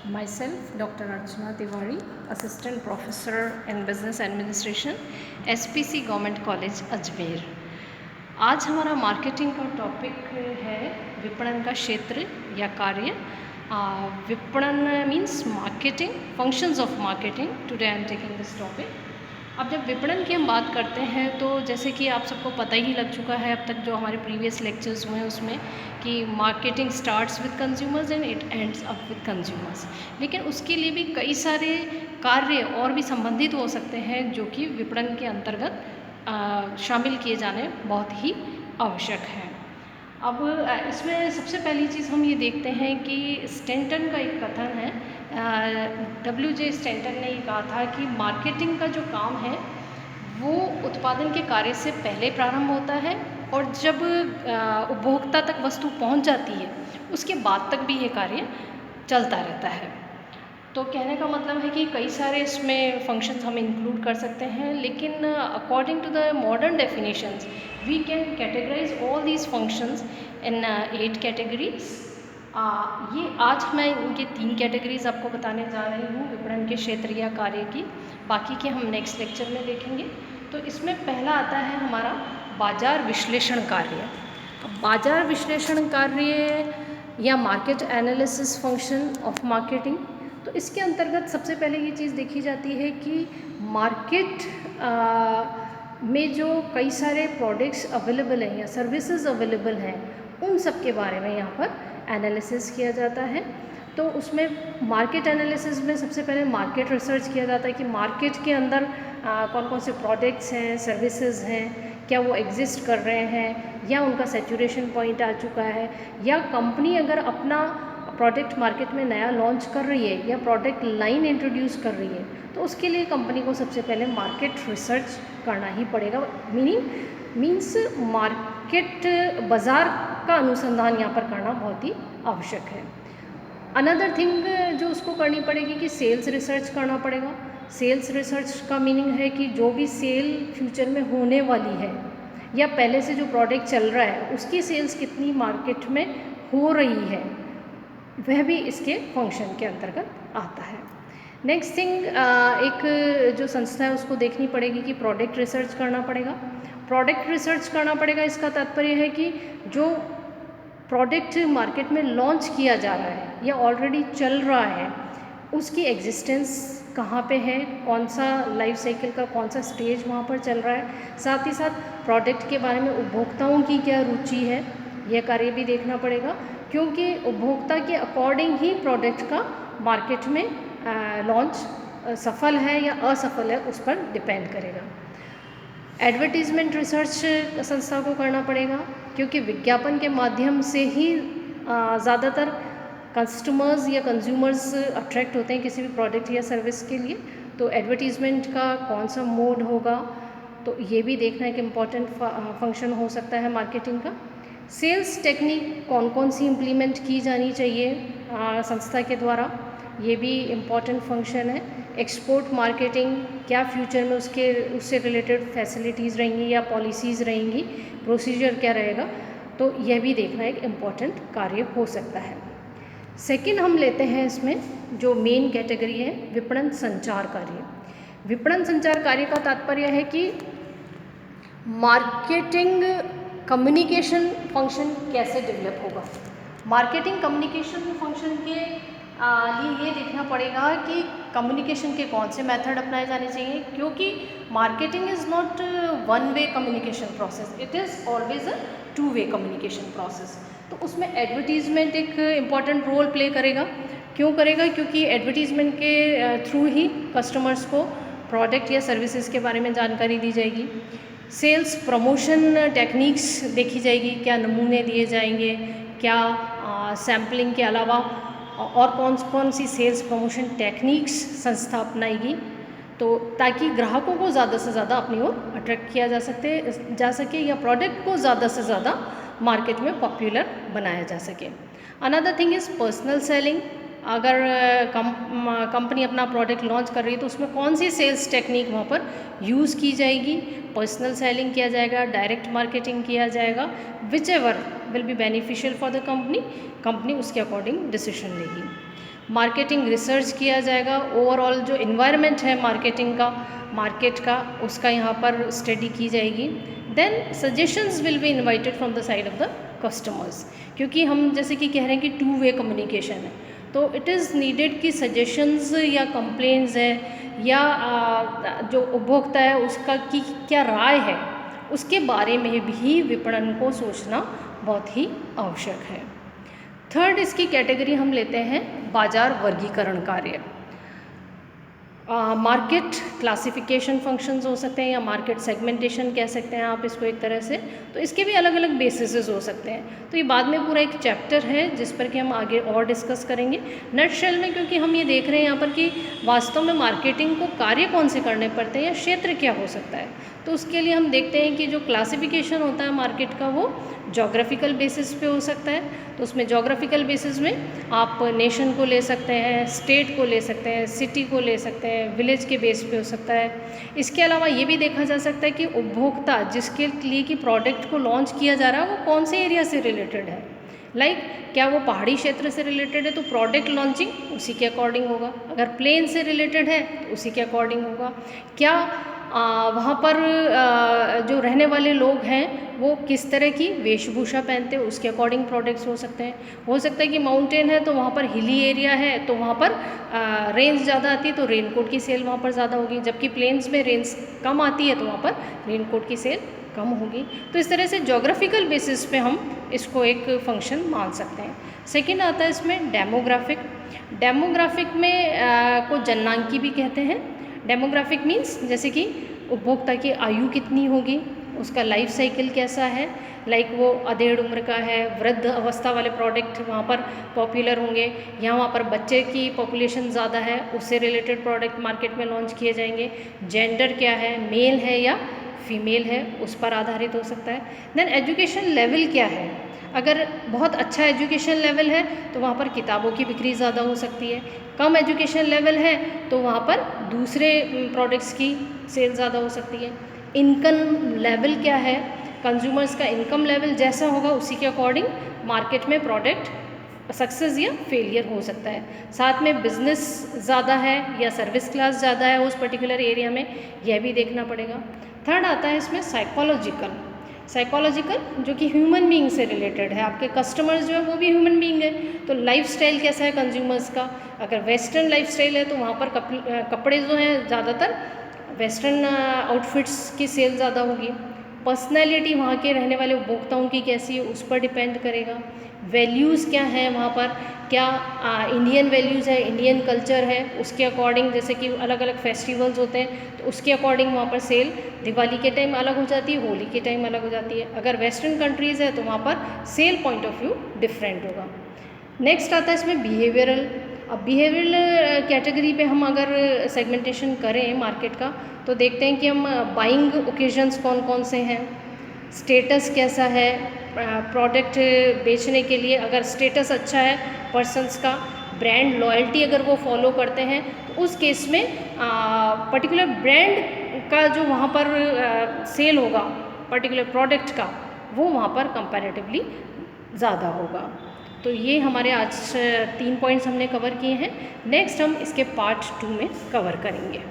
Myself, Dr. Archana Tiwari, Assistant Professor in Business Administration, SPC Government College, Ajmer. आज हमारा marketing का topic है विपणन का क्षेत्र या कार्य। विपणन means marketing, functions of marketing. Today I am taking this topic. अब जब विपणन की हम बात करते हैं तो जैसे कि आप सबको पता ही लग चुका है अब तक जो हमारे प्रीवियस लेक्चर्स हुए हैं उसमें कि marketing starts with consumers and it ends up with consumers. लेकिन उसके लिए भी कई सारे कार्य और भी संबंधित हो सकते हैं जो कि विपणन के अंतर्गत शामिल किए जाने बहुत ही आवश्यक है। अब इसमें सबसे पहली चीज़ हम ये देखते हैं कि स्टेंटन का एक कथन है। WJ स्टेंटन ने ये कहा था कि मार्केटिंग का जो काम है वो उत्पादन के कार्य से पहले प्रारंभ होता है और जब उपभोक्ता तक वस्तु पहुंच जाती है उसके बाद तक भी ये कार्य चलता रहता है। तो कहने का मतलब है कि कई सारे इसमें फंक्शंस हम इंक्लूड कर सकते हैं, लेकिन according to the modern definitions we can categorise all these functions in 8 categories. ये आज मैं इनके 3 कैटेगरीज आपको बताने जा रही हूँ विपणन के क्षेत्र या कार्य की। बाकी के हम नेक्स्ट लेक्चर में देखेंगे। तो इसमें पहला आता है हमारा बाजार विश्लेषण कार्य। बाजार विश्लेषण कार्य या market analysis function of marketing. तो इसके अंतर्गत सबसे पहले ये चीज़ देखी जाती है कि मार्केट में जो कई सारे प्रोडक्ट्स अवेलेबल हैं या सर्विसेज अवेलेबल हैं उन सब के बारे में यहाँ पर एनालिसिस किया जाता है। तो उसमें मार्केट एनालिसिस में सबसे पहले मार्केट रिसर्च किया जाता है कि मार्केट के अंदर कौन कौन से प्रोडक्ट्स हैं, सर्विसेज हैं, क्या वो एग्जिस्ट कर रहे हैं या उनका सैचुरेशन पॉइंट आ चुका है, या कंपनी अगर अपना प्रोडक्ट मार्केट में नया लॉन्च कर रही है या प्रोडक्ट लाइन इंट्रोड्यूस कर रही है तो उसके लिए कंपनी को सबसे पहले मार्केट रिसर्च करना ही पड़ेगा। मीन्स मार्केट बाज़ार का अनुसंधान यहाँ पर करना बहुत ही आवश्यक है। अनदर थिंग जो उसको करनी पड़ेगी कि सेल्स रिसर्च करना पड़ेगा। सेल्स रिसर्च का मीनिंग है कि जो भी सेल फ्यूचर में होने वाली है या पहले से जो प्रोडक्ट चल रहा है उसकी सेल्स कितनी मार्केट में हो रही है वह भी इसके फंक्शन के अंतर्गत आता है। नेक्स्ट थिंग एक जो संस्था है उसको देखनी पड़ेगी कि प्रोडक्ट रिसर्च करना पड़ेगा। प्रोडक्ट रिसर्च करना पड़ेगा इसका तात्पर्य है कि जो प्रोडक्ट मार्केट में लॉन्च किया जा रहा है या ऑलरेडी चल रहा है उसकी एग्जिस्टेंस कहाँ पे है, कौन सा लाइफ साइकिल का कौन सा स्टेज वहाँ पर चल रहा है, साथ ही साथ प्रोडक्ट के बारे में उपभोक्ताओं की क्या रुचि है यह कार्य भी देखना पड़ेगा, क्योंकि उपभोक्ता के अकॉर्डिंग ही प्रोडक्ट का मार्केट में लॉन्च सफल है या असफल है उस पर डिपेंड करेगा। एडवर्टीज़मेंट रिसर्च संस्था को करना पड़ेगा क्योंकि विज्ञापन के माध्यम से ही ज़्यादातर कस्टमर्स या कंज्यूमर्स अट्रैक्ट होते हैं किसी भी प्रोडक्ट या सर्विस के लिए। तो एडवर्टीज़मेंट का कौन सा मोड होगा तो ये भी देखना एक इम्पॉर्टेंट फंक्शन हो सकता है मार्केटिंग का। सेल्स टेक्निक कौन कौन सी इम्प्लीमेंट की जानी चाहिए संस्था के द्वारा, ये भी इम्पॉर्टेंट फंक्शन है। एक्सपोर्ट मार्केटिंग क्या फ्यूचर में उससे रिलेटेड फैसिलिटीज़ रहेंगी या पॉलिसीज़ रहेंगी, प्रोसीजर क्या रहेगा, तो यह भी देखना एक इम्पॉर्टेंट कार्य हो सकता है। सेकंड हम लेते हैं इसमें जो मेन कैटेगरी है विपणन संचार कार्य। विपणन संचार कार्य का तात्पर्य है कि मार्केटिंग कम्युनिकेशन फंक्शन कैसे डेवलप होगा। मार्केटिंग कम्युनिकेशन फंक्शन के लिए ये देखना पड़ेगा कि कम्युनिकेशन के कौन से मेथड अपनाए जाने चाहिए, क्योंकि marketing is not one way communication process, it is always a 2 way communication process. तो उसमें एडवर्टीज़मेंट एक इम्पॉर्टेंट रोल प्ले करेगा। क्यों करेगा? क्योंकि एडवर्टीज़मेंट के थ्रू ही कस्टमर्स को प्रोडक्ट या सर्विसेज के बारे में जानकारी दी जाएगी। सेल्स प्रमोशन टेक्निक्स देखी जाएगी, क्या नमूने दिए जाएंगे, क्या सैम्पलिंग के अलावा और कौन सी सेल्स प्रमोशन टेक्निक्स संस्था अपनाएगी, तो ताकि ग्राहकों को ज़्यादा से ज़्यादा अपनी ओर अट्रैक्ट किया जा सके या प्रोडक्ट को ज़्यादा से ज़्यादा मार्केट में पॉपुलर बनाया जा सके। Another thing is personal selling. अगर कंपनी अपना प्रोडक्ट लॉन्च कर रही है तो उसमें कौन सी सेल्स टेक्निक वहाँ पर यूज़ की जाएगी, पर्सनल सेलिंग किया जाएगा, डायरेक्ट मार्केटिंग किया जाएगा, which ever will be beneficial for the company उसके अकॉर्डिंग डिसीजन लेगी। मार्केटिंग रिसर्च किया जाएगा, ओवरऑल जो इन्वायरमेंट है मार्केट का उसका यहाँ पर स्टडी की जाएगी। Then suggestions will be invited from the side of the customers, क्योंकि हम जैसे कि कह रहे हैं कि 2 वे कम्युनिकेशन है, तो इट इज़ नीडेड कि सजेशंस या कंप्लेंट्स है या जो उपभोक्ता है उसका की क्या राय है उसके बारे में भी विपणन को सोचना बहुत ही आवश्यक है। थर्ड इसकी कैटेगरी हम लेते हैं बाजार वर्गीकरण कार्य। मार्केट क्लासिफिकेशन फंक्शंस हो सकते हैं या मार्केट सेगमेंटेशन कह सकते हैं आप इसको एक तरह से, तो इसके भी अलग अलग बेसिसेस हो सकते हैं। तो ये बाद में पूरा एक चैप्टर है जिस पर कि हम आगे और डिस्कस करेंगे नटशेल में, क्योंकि हम ये देख रहे हैं यहाँ पर कि वास्तव में मार्केटिंग को कार्य कौन से करने पड़ते हैं या क्षेत्र क्या हो सकता है। तो उसके लिए हम देखते हैं कि जो क्लासिफिकेशन होता है मार्केट का वो जोग्राफिकल बेसिस पे हो सकता है। तो उसमें जोग्राफिकल बेसिस में आप नेशन को ले सकते हैं, स्टेट को ले सकते हैं, सिटी को ले सकते हैं, विलेज के बेस पे हो सकता है। इसके अलावा ये भी देखा जा सकता है कि उपभोक्ता जिसके लिए कि प्रोडक्ट को लॉन्च किया जा रहा है वो कौन से एरिया से रिलेटेड है। क्या वो पहाड़ी क्षेत्र से रिलेटेड है तो प्रोडक्ट लॉन्चिंग उसी के अकॉर्डिंग होगा, अगर प्लेन से रिलेटेड है तो उसी के अकॉर्डिंग होगा। क्या वहाँ पर जो रहने वाले लोग हैं वो किस तरह की वेशभूषा पहनते हैं उसके अकॉर्डिंग प्रोडक्ट्स हो सकते हैं। हो सकता है कि माउंटेन है तो वहाँ पर हिली एरिया है तो वहाँ पर रेंज ज़्यादा आती है तो रेनकोट की सेल वहाँ पर ज़्यादा होगी, जबकि प्लेन्स में रेंज कम आती है तो वहाँ पर रेनकोट की सेल कम होगी। तो इस तरह से जोग्राफिकल बेसिस पे हम इसको एक फंक्शन मान सकते हैं। सेकंड आता है इसमें डेमोग्राफिक में को जन्नांकी भी कहते हैं। डेमोग्राफिक मीन्स जैसे कि उपभोक्ता की आयु कितनी होगी, उसका लाइफ साइकिल कैसा है, वो अधेड़ उम्र का है, वृद्ध अवस्था वाले प्रोडक्ट वहाँ पर पॉपुलर होंगे, या वहाँ पर बच्चे की पॉपुलेशन ज़्यादा है उससे रिलेटेड प्रोडक्ट मार्केट में लॉन्च किए जाएंगे। जेंडर क्या है, मेल है या फीमेल है, उस पर आधारित हो सकता है। देन एजुकेशन लेवल क्या है, अगर बहुत अच्छा एजुकेशन लेवल है तो वहाँ पर किताबों की बिक्री ज़्यादा हो सकती है, कम एजुकेशन लेवल है तो वहाँ पर दूसरे प्रोडक्ट्स की सेल ज़्यादा हो सकती है। इनकम लेवल क्या है, कंज्यूमर्स का इनकम लेवल जैसा होगा उसी के अकॉर्डिंग मार्केट में प्रोडक्ट सक्सेस या फेलियर हो सकता है। साथ में बिजनेस ज़्यादा है या सर्विस क्लास ज़्यादा है उस पर्टिकुलर एरिया में, यह भी देखना पड़ेगा। थर्ड आता है इसमें साइकोलॉजिकल जो कि ह्यूमन बीइंग से रिलेटेड है। आपके कस्टमर्स जो है वो भी ह्यूमन बीइंग है, तो लाइफस्टाइल कैसा है कंज्यूमर्स का। अगर वेस्टर्न लाइफस्टाइल है तो वहाँ पर कपड़े जो हैं ज़्यादातर वेस्टर्न आउटफिट्स की सेल ज़्यादा होगी। पर्सनैलिटी वहाँ के रहने वाले उपभोक्ताओं की कैसी है उस पर डिपेंड करेगा। वैल्यूज़ क्या हैं वहाँ पर, क्या इंडियन वैल्यूज़ है, इंडियन कल्चर है, उसके अकॉर्डिंग जैसे कि अलग अलग फेस्टिवल्स होते हैं तो उसके अकॉर्डिंग वहाँ पर सेल दिवाली के टाइम अलग हो जाती है, होली के टाइम अलग हो जाती है। अगर वेस्टर्न कंट्रीज़ है तो वहाँ पर cell point of view different होगा। नेक्स्ट आता है इसमें बिहेवियरल। अब बिहेवियरल कैटेगरी पे हम अगर सेगमेंटेशन करें मार्केट का तो देखते हैं कि हम बाइंग ओकेजन्स कौन कौन से हैं, स्टेटस कैसा है प्रोडक्ट बेचने के लिए। अगर स्टेटस अच्छा है पर्सन्स का, ब्रांड लॉयल्टी अगर वो फॉलो करते हैं तो उस केस में पर्टिकुलर ब्रांड का जो वहाँ पर सेल होगा पर्टिकुलर प्रोडक्ट का वो वहाँ पर कंपैरेटिवली ज़्यादा होगा। तो ये हमारे आज 3 पॉइंट्स हमने कवर किए हैं। नेक्स्ट हम इसके पार्ट 2 में कवर करेंगे।